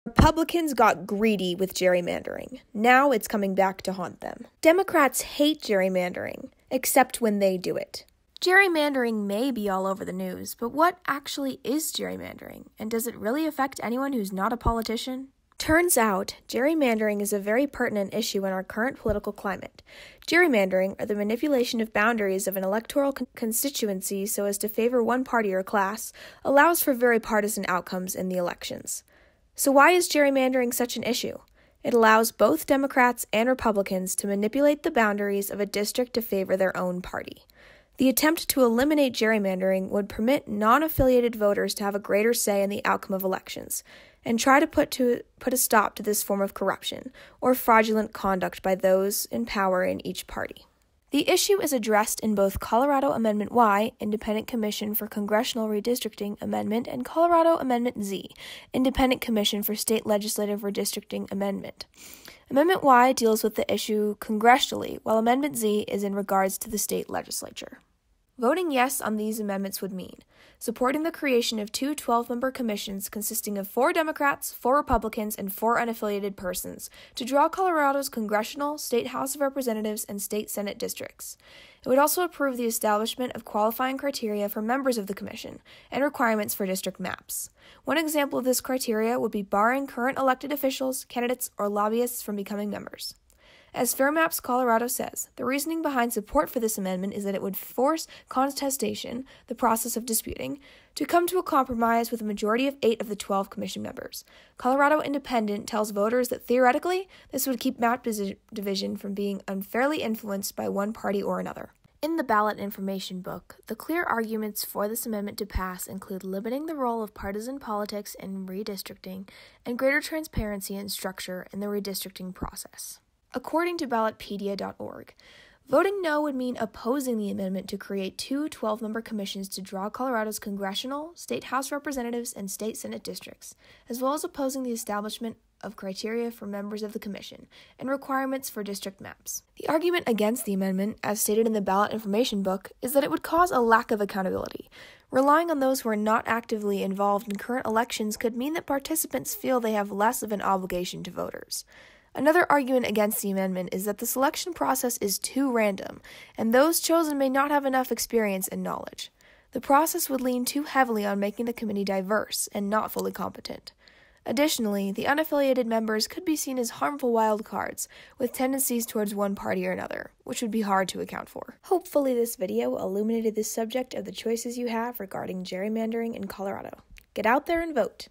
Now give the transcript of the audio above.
Republicans got greedy with gerrymandering. Now it's coming back to haunt them. Democrats hate gerrymandering, except when they do it. Gerrymandering may be all over the news, but what actually is gerrymandering? And does it really affect anyone who's not a politician? Turns out, gerrymandering is a very pertinent issue in our current political climate. Gerrymandering, or the manipulation of boundaries of an electoral constituency so as to favor one party or class, allows for very partisan outcomes in the elections. So why is gerrymandering such an issue? It allows both Democrats and Republicans to manipulate the boundaries of a district to favor their own party. The attempt to eliminate gerrymandering would permit non-affiliated voters to have a greater say in the outcome of elections, and try to put a stop to this form of corruption or fraudulent conduct by those in power in each party. The issue is addressed in both Colorado Amendment Y, Independent Commission for Congressional Redistricting Amendment, and Colorado Amendment Z, Independent Commission for State Legislative Redistricting Amendment. Amendment Y deals with the issue congressionally, while Amendment Z is in regards to the state legislature. Voting yes on these amendments would mean supporting the creation of two 12-member commissions consisting of 4 Democrats, 4 Republicans, and 4 unaffiliated persons to draw Colorado's congressional, state House of Representatives, and state Senate districts. It would also approve the establishment of qualifying criteria for members of the commission and requirements for district maps. One example of this criteria would be barring current elected officials, candidates, or lobbyists from becoming members. As Fair Maps Colorado says, the reasoning behind support for this amendment is that it would force contestation, the process of disputing, to come to a compromise with a majority of 8 of the 12 commission members. Colorado Independent tells voters that theoretically, this would keep map division from being unfairly influenced by one party or another. In the ballot information book, the clear arguments for this amendment to pass include limiting the role of partisan politics in redistricting and greater transparency and structure in the redistricting process. According to ballotpedia.org, voting no would mean opposing the amendment to create 2 12-member commissions to draw Colorado's congressional, state House of Representatives, and state Senate districts, as well as opposing the establishment of criteria for members of the commission and requirements for district maps. The argument against the amendment, as stated in the ballot information book, is that it would cause a lack of accountability. Relying on those who are not actively involved in current elections could mean that participants feel they have less of an obligation to voters. Another argument against the amendment is that the selection process is too random, and those chosen may not have enough experience and knowledge. The process would lean too heavily on making the committee diverse and not fully competent. Additionally, the unaffiliated members could be seen as harmful wildcards, with tendencies towards one party or another, which would be hard to account for. Hopefully this video illuminated the subject of the choices you have regarding gerrymandering in Colorado. Get out there and vote!